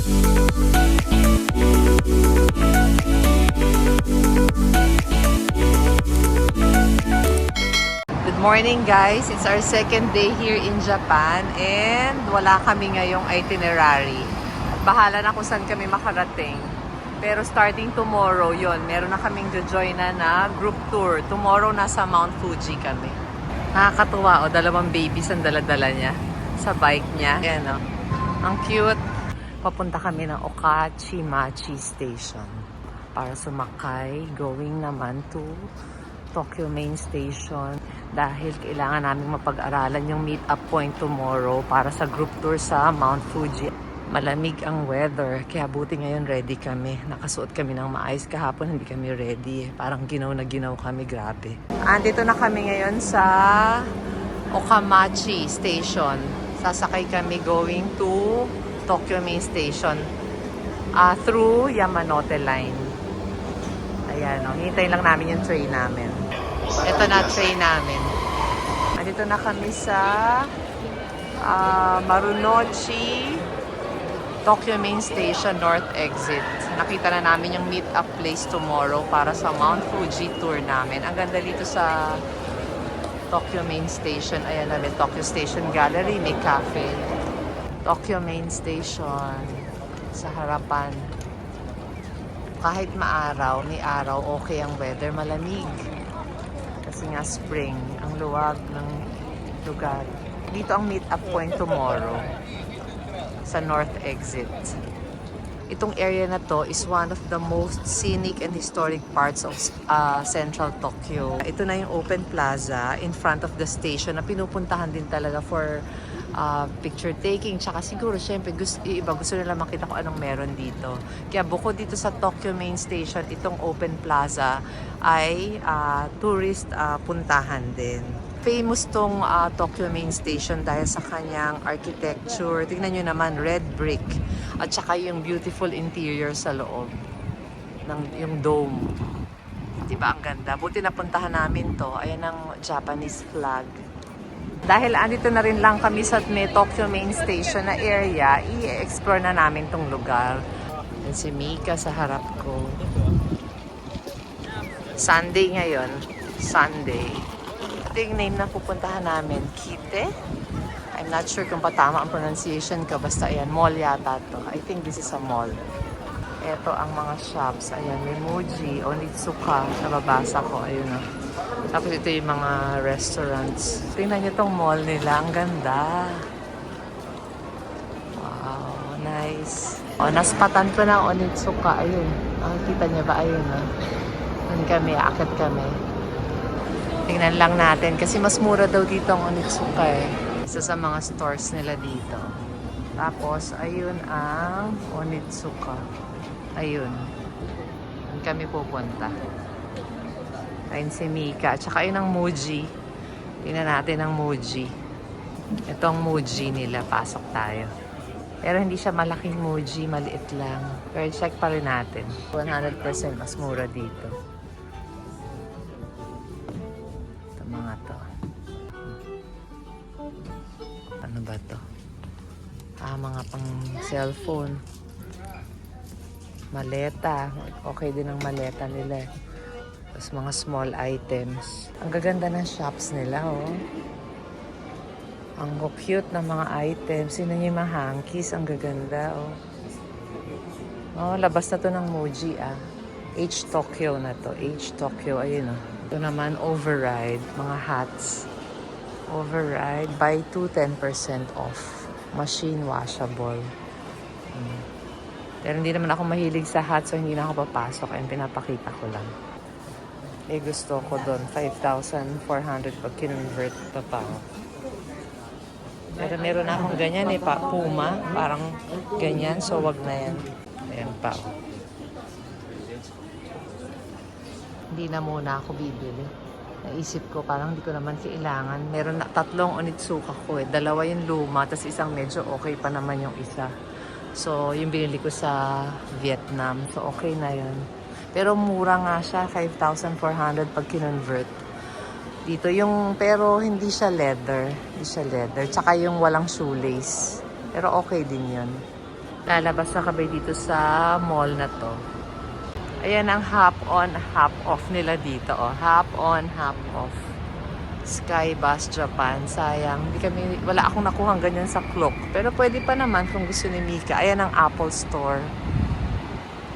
Good morning guys! It's our second day here in Japan and wala kami ngayong itinerary. Bahala na kung saan kami makarating. Pero starting tomorrow, yon, meron na kaming join na group tour. Tomorrow nasa Mount Fuji kami. Nakakatuwa o, dalawang babies ang dala-dala niya sa bike niya. Ayan o, ang cute. Papunta kami ng Okachimachi Station para sumakay, going naman to Tokyo Main Station dahil kailangan namin mapag-aralan yung meet-up point tomorrow para sa group tour sa Mount Fuji. Malamig ang weather, kaya buti ngayon ready kami. Nakasuot kami ng maayos, kahapon hindi kami ready. Parang ginaw na ginaw kami, grabe. Andito na kami ngayon sa Okamachi Station. Sasakay kami going to Tokyo Main Station through Yamanote Line. Ayan, hintayin lang namin yung train namin. Ito na train namin. Andito na kami sa Marunouchi Tokyo Main Station North Exit. Nakita na namin yung meet-up place tomorrow para sa Mount Fuji tour namin. Ang ganda dito sa Tokyo Main Station. Ayan namin, Tokyo Station Gallery, may cafe. Tokyo Main Station sa harapan. Kahit maaraw, may araw, okay ang weather, malamig. Kasi nga spring, ang luwag ng lugar. Dito ang meet-up point tomorrow sa North Exit. Itong area na to is one of the most scenic and historic parts of Central Tokyo. Ito na yung open plaza in front of the station na pinupuntahan din talaga for picture taking. Tsaka siguro, syempre, gusto nila makita kung anong meron dito. Kaya bukod dito sa Tokyo Main Station, itong open plaza ay tourist puntahan din. Famous tong Tokyo Main Station dahil sa kanyang architecture. Tingnan nyo naman, red brick. At saka yung beautiful interior sa loob. Yung dome. Diba ang ganda? Buti napuntahan namin to. Ayan ang Japanese flag. Dahil andito na rin lang kami sa Tokyo Main Station na area, i-explore na namin tong lugar. Yan si Mika sa harap ko. Sunday ngayon. Sunday. Ito yung name na pupuntahan namin. Kite? I'm not sure kung patama ang pronunciation ko. Basta ayan, mall yata to. I think this is a mall. Ito ang mga shops. Ayan, may Muji, Onitsuka. Nababasa ko. Ayun o. Tapos ito yung mga restaurants. Tingnan nyo tong mall nila. Ang ganda. Wow, nice. O, naspatan ko ng Onitsuka. Ayun. Nakikita niyo ba? Ayun o. Doon kami, akit kami. Tingnan lang natin kasi mas mura daw dito ang Onitsuka eh. Isa sa mga stores nila dito. Tapos, ayun ang Onitsuka. Ayun. Doon kami pupunta. Ayun si Mika. Tsaka yun ang Muji. Tingnan natin ang Muji. Ito ang Muji nila. Pasok tayo. Pero hindi siya malaking Muji. Maliit lang. Pero check pa rin natin. 100% mas mura dito. Mga to. Ano ba to? Mga pang cellphone. Maleta. Okay din ang maleta nila. Tapos mga small items. Ang gaganda ng shops nila, oh. Ang cute na mga items. Sino yung mga hankies? Ang gaganda, oh. Oh, labas na to ng Muji, ah. H Tokyo na to. H Tokyo, ayun, oh. Ito naman, override. Mga hats. Override. Buy 2, 10% off. Machine washable. Pero hindi naman ako mahilig sa hats, so hindi na ako papasok. Ayun, pinapakita ko lang. Eh, gusto ko doon. 5,400 pag kinonvert pa ako. Pero meron na akong ganyan eh. Puma. Parang ganyan. So, wag na yan. Ayan pa. Hindi na muna ako bibili. Naisip ko, parang hindi ko naman kailangan. Meron na 3 Onitsuka ko eh. 2 yung luma, tapos isang medyo okay pa naman yung isa. So, yung binili ko sa Vietnam. So, okay na yun. Pero mura nga siya, 5,400 pag kinonvert. Dito yung, pero hindi siya leather. Hindi siya leather. Tsaka yung walang shoelace. Pero okay din yun. Lalabas na kami dito sa mall na to. Ayan ang half on, half off nila dito. Oh. Half on, half off. Sky Bus Japan. Sayang. Wala akong nakuhang ganyan sa Klook. Pero pwede pa naman kung gusto ni Mika. Ayan ang Apple Store.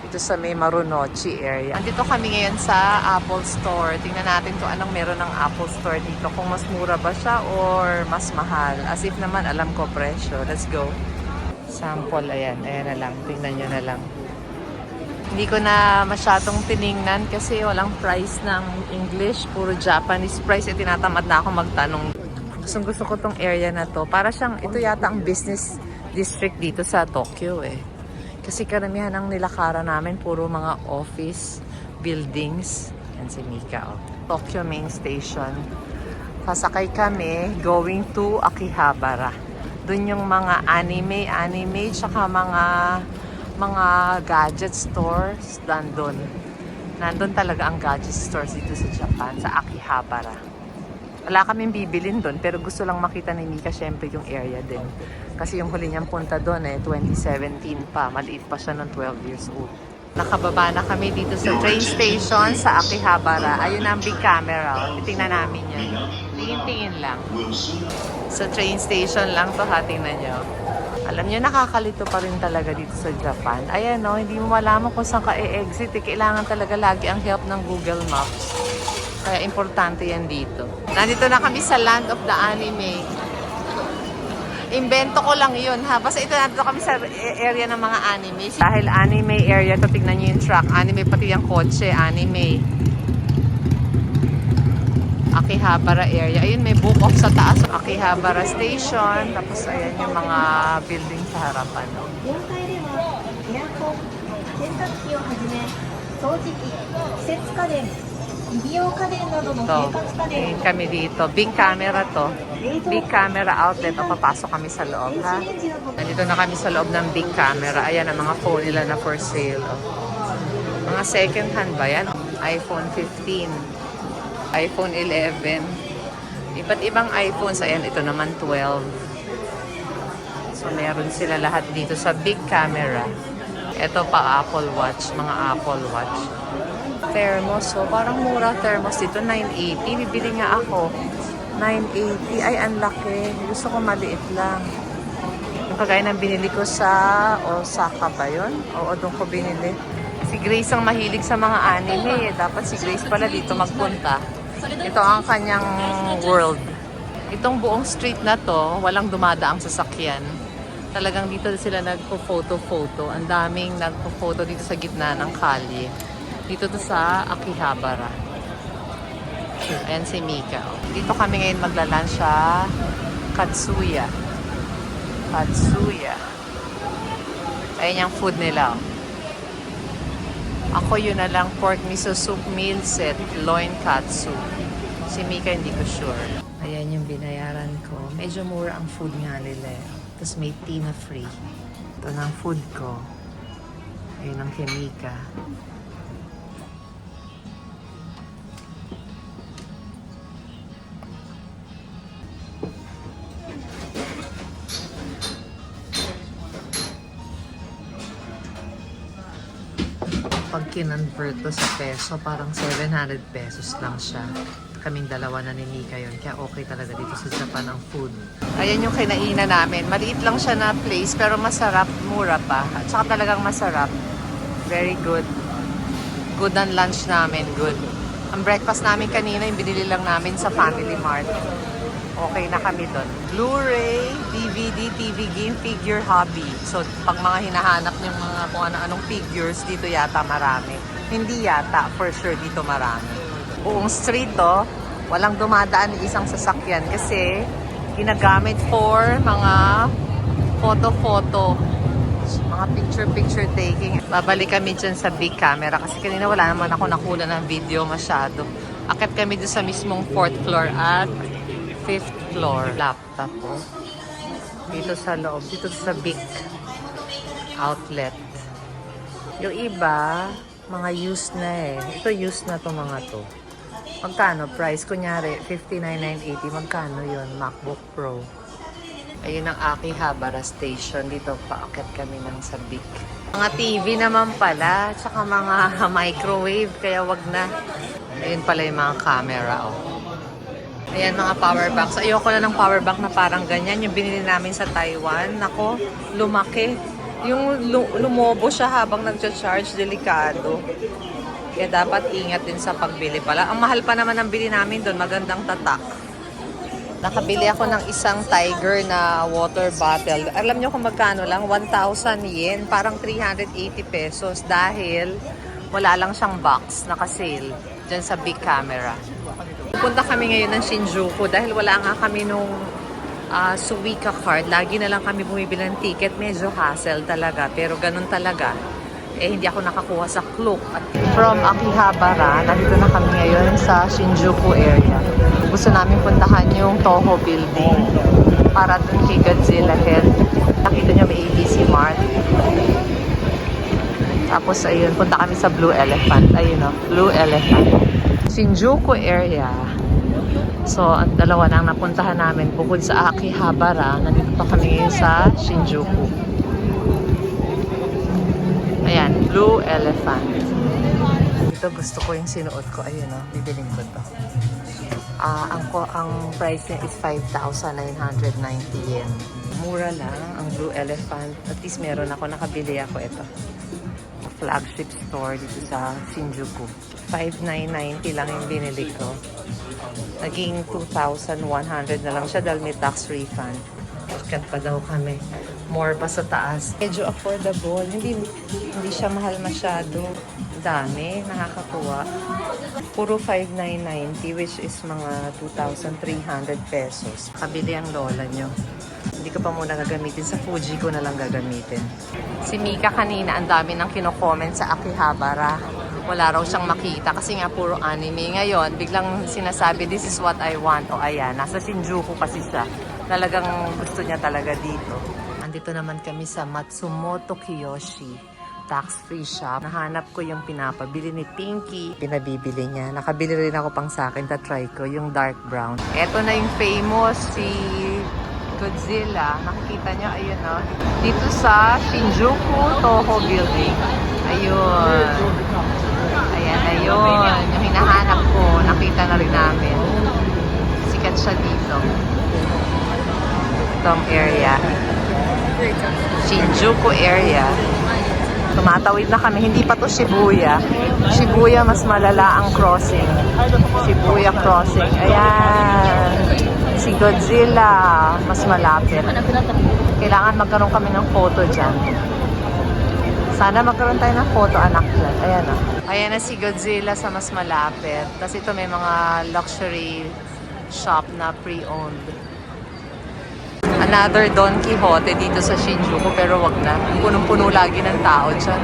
Dito sa may Marunouchi area. Andito kami ngayon sa Apple Store. Tingnan natin kung anong meron ng Apple Store dito. Kung mas mura ba siya or mas mahal. As if naman alam ko presyo. Let's go. Sample, ayan. Ayan na lang. Tingnan nyo na lang. Hindi ko na masyadong tiningnan kasi walang price ng English. Puro Japanese price. Tinatamad na ako magtanong. Gusto ko tong area na to. Para siyang, ito yata ang business district dito sa Tokyo eh. Kasi karamihan ng nilakaran namin, puro mga office buildings. Yan si Mika, oh. Tokyo Main Station. Sasakay kami going to Akihabara. Doon yung mga anime, tsaka mga gadget stores nandun. Nandun talaga ang gadget stores dito sa Japan, sa Akihabara. Wala kaming bibilin doon, pero gusto lang makita ni Mika syempre yung area din. Kasi yung huli niyang punta doon 2017 pa. Maliit pa siya ng 12 years old. Nakababa na kami dito sa train station sa Akihabara. Ayun ang big camera. Tingnan namin yan. Tingin-tingin lang. Sa train station lang to ha, tingnan nyo. Alam nyo, nakakalito pa rin talaga dito sa Japan. Ayan no, hindi mo malaman kung saan ka i-exit. Kailangan talaga lagi ang help ng Google Maps. Kaya importante yan dito. Nandito na kami sa Land of the Anime. Invento ko lang yun ha. Basta ito nandito kami sa area ng mga anime. Dahil anime area to, tignan nyo yung truck. Anime pati yung kotse, anime. Akihabara area. Ayun, may book off sa taas. Akihabara Station. Tapos ayan yung mga building sa harapan. No? Ayun kami dito. Big camera to. Big camera outlet. O, papasok kami sa loob ha. Nandito na kami sa loob ng big camera. Ayan ang mga phone nila na for sale. O. Mga second hand ba yan? iPhone 15. iPhone 11. Iba't ibang iPhones. Ayan, ito naman 12. So, meron sila lahat dito sa big camera. Ito pa Apple Watch. Mga Apple Watch. Thermos. So, parang mura thermos dito. 980. Bibili nga ako. 980. Ay, ang laki. Gusto ko maliit lang. Yung kagaya ng binili ko sa Osaka ba yun? Oo, doon ko binili. Si Grace ang mahilig sa mga anime. Dapat si Grace pala dito magpunta. Ito ang kanyang world. Itong buong street na to, walang dumadaang sasakyan. Talagang dito sila nagpo-photo-photo. Ang daming nagpo-photo dito sa gitna ng kalye. Dito to sa Akihabara. Ayan si Mika. Dito kami ngayon magla-lunch sa Katsuya. Katsuya. Ayan yung food nila. Ako yun na lang, pork miso soup meal set, loin katsu. Si Mika hindi ko sure. Ayan yung binayaran ko. Medyo mura ang food nga nila. Tapos may tea na free. Ito na ang food ko. Ayun ang kay Mika. Pag kinonvert to sa peso, parang 700 pesos lang siya. Kaming dalawa na ni Mika yun. Kaya okay talaga dito sa Japan ang food. Ayan yung kinainan namin. Maliit lang siya na place, pero masarap. Mura pa. At saka talagang masarap. Very good. Good ang lunch namin. Good. Ang breakfast namin kanina, yung binili lang namin sa Family Mart. Okay na kami doon. Blu-ray, DVD, TV, game, figure, hobby. So, pag mga hinahanap yung mga kung ano-anong figures, dito yata marami. Hindi yata, for sure dito marami. Buong street to, walang dumadaan ng isang sasakyan kasi ginagamit for mga photo-photo. Mga picture-picture taking. Babalik kami dyan sa big camera kasi kanina wala naman ako nakula ng video masyado. Akit kami doon sa mismong 4th floor at 5th floor. Laptop po. Dito sa loob. Dito sa big outlet. Yung iba, mga used na eh. Ito used na to mga to. Magkano? Price, kunyari, 59,980. Magkano yun? MacBook Pro. Ayun ang Akihabara Station. Dito paakyat kami ng Sabik. Mga TV naman pala, tsaka mga microwave, kaya wag na. Ayun pala yung mga camera, oh. Ayan, mga power banks. Ayoko na ng power bank na parang ganyan. Yung binili namin sa Taiwan, nako, lumaki. Yung lumobo siya habang nag-charge, delikado. Kaya dapat ingat din sa pagbili pala. Ang mahal pa naman ang bili namin doon, magandang tatak. Nakabili ako ng isang Tiger na water bottle. Alam nyo kung magkano lang? 1,000 yen. Parang 380 pesos dahil wala lang siyang box. Naka-sale dyan sa big camera. Pupunta kami ngayon ng Shinjuku dahil wala nga kami nung Suica card. Lagi na lang kami bumibili ng ticket. Medyo hassle talaga. Pero ganun talaga. Hindi ako nakakuha sa Klook. From Akihabara, nandito na kami ngayon sa Shinjuku area. Gusto namin puntahan yung Toho Building para dun kay Godzilla Head. Nakita nyo may ABC Mart. Tapos ayun, punta kami sa Blue Elephant. Ayun o, Blue Elephant. Shinjuku area. So, ang dalawa na ang napuntahan namin. Bukod sa Akihabara, nandito pa kami ngayon sa Shinjuku. Ayan, Blue Elephant. Ito gusto ko yung sinuot ko. Ayun o, bibiling ko to. Ang price niya is 5,990 yen. Mura lang ang Blue Elephant. At least meron ako, nakabili ako ito. Flagship store dito sa Shinjuku. 5,990 lang yung binili ko. Naging 2,100 na lang siya dahil may tax refund. Cut pa daw kami. More pa sa taas. Medyo affordable. Hindi siya mahal masyado. Dami. Nakakatuwa. Puro 5,990 which is mga 2,300 pesos. Kabili ang lola nyo. Hindi ko pa muna gagamitin. Sa Fuji ko na lang gagamitin. Si Mika kanina, ang dami nang kino-comment sa Akihabara. Wala raw siyang makita kasi nga puro anime. Ngayon, biglang sinasabi, this is what I want. O ayan, nasa Shinjuku kasi siya. Talagang gusto niya talaga dito. Andito naman kami sa Matsumoto Kiyoshi. Tax-free shop. Nahanap ko yung pinapabili ni Pinky. Pinabibili niya. Nakabili rin ako pang sa akin. Ta-try ko yung dark brown. Ito na yung famous si Godzilla. Nakikita niyo, ayun o. Dito sa Shinjuku Toho Building. Ayun. Ayan, ayun. Yung hinahanap ko, nakita na rin namin. Sikat siya dito. Itong area. Shinjuku area. Tumatawid na kami. Hindi pa to Shibuya. Shibuya, mas malala ang crossing. Shibuya crossing. Ayan. Si Godzilla, mas malapit. Kailangan magkaroon kami ng photo dyan. Sana magkaroon tayo ng photo, anak dyan. Ayan o. Ayan na si Godzilla sa mas malapit. Tapos ito may mga luxury shop na pre-owned. Another Don Quixote dito sa Shinjuku, pero wag na. Punong-puno lagi ng tao dyan.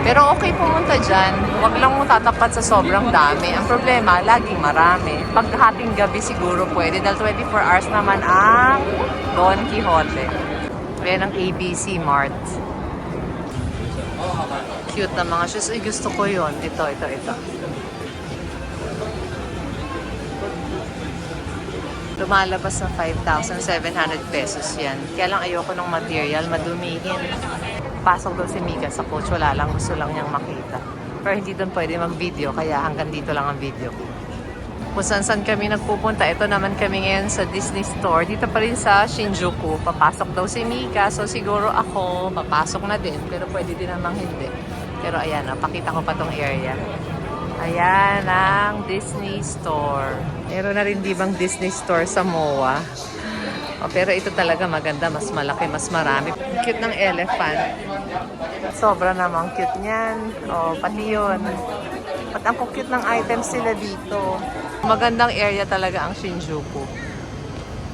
Pero okay pumunta dyan. Wag lang mo tatapat sa sobrang dami. Ang problema, laging marami. Pag hating gabi siguro pwede, dahil 24 hours naman ang Don Quixote. Ayan ang ABC Mart. Cute na mga shoes. Ay, gusto ko yun. Ito. Lumalabas ng 5,700 pesos yan. Kaya lang ayoko ng material, madumihin. Pasok daw si Mika sa coach, wala lang, gusto lang niyang makita. Pero hindi doon pwede mag-video, kaya hanggang dito lang ang video ko. Kung saan kami nagpupunta, ito naman kami ngayon sa Disney Store. Dito pa rin sa Shinjuku. Papasok daw si Mika, so siguro ako papasok na din. Pero pwede din namang hindi. Pero ayan, pakita ko pa tong area. Ayan ang Disney Store. Meron na rin di bang Disney Store sa MOA? Pero ito talaga maganda, mas malaki, mas marami. Cute ng elephant. Sobra namang cute niyan. Pati yun. At ang cute ng items sila dito. Magandang area talaga ang Shinjuku.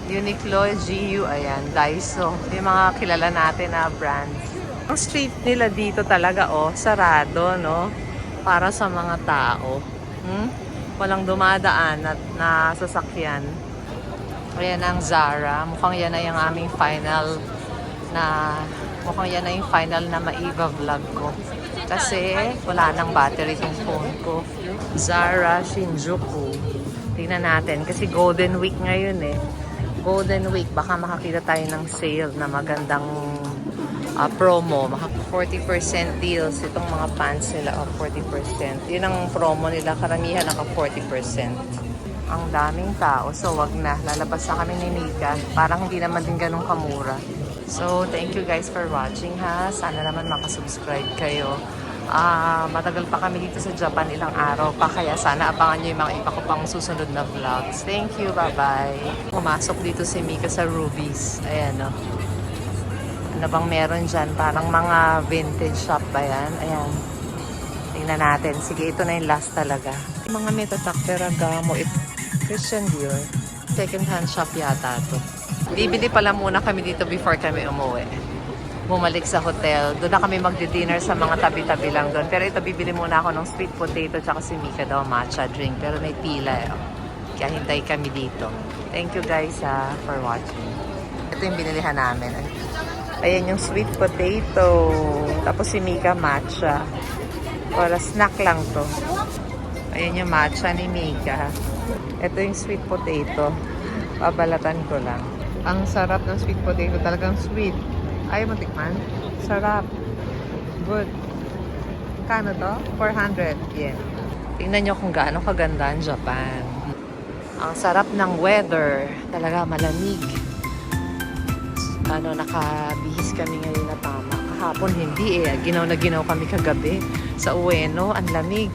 Uniqlo, GU, ayan, Daiso. Yung mga kilala natin na brands. Ang street nila dito talaga, sarado, no? Para sa mga tao. Walang dumadaan at na sasakyan. Ayan ang Zara. Mukhang yan na yung aming final na maiba-vlog ko. Kasi wala nang battery yung phone ko. Zara Shinjuku. Tingnan natin. Kasi Golden Week ngayon eh. Golden Week, baka makakita tayo ng sale na magandang promo. 40% deals. Itong mga pants nila, 40%. Yun ang promo nila. Karamihan naka 40%. Ang daming tao. So, wag na. Lalabas na kami ni Mika. Parang hindi naman din ganun kamura. So, thank you guys for watching ha. Sana naman makasubscribe kayo. Matagal pa kami dito sa Japan, ilang araw pa. Kaya sana abangan nyo yung mga iba ko pang susunod na vlogs. Thank you. Bye-bye. Pumasok dito si Mika sa Ruby's. Ayan o. Ano bang meron dyan? Parang mga vintage shop ba yan? Ayan. Tingnan natin. Sige, ito na yung last talaga. Mga Metatak, Ferragamo, Christian Dior. Second hand shop yata to. Bibili pala muna kami dito before kami umuwi. Bumalik sa hotel. Doon na kami magdi-dinner sa mga tabi-tabi lang doon. Pero ito, bibili muna ako ng sweet potato tsaka si Mika daw matcha drink. Pero may pila eh. Kaya hintay kami dito. Thank you guys for watching. Ito yung binilihan namin. Ayan yung sweet potato. Tapos si Mika matcha. Para snack lang to. Ayan yung matcha ni Mika. Ito yung sweet potato. Babalatan ko lang. Ang sarap ng sweet potato. Talagang sweet. Ayaw mo tikman? Sarap. Good. Kano to? 400 yen. Tingnan nyo kung gaano kaganda ang Japan. Ang sarap ng weather. Talaga malamig. Nakabihis kami ngayon na tama. Kahapon hindi eh. Ginaw na ginaw kami kagabi. Sa Ueno, ang lamig.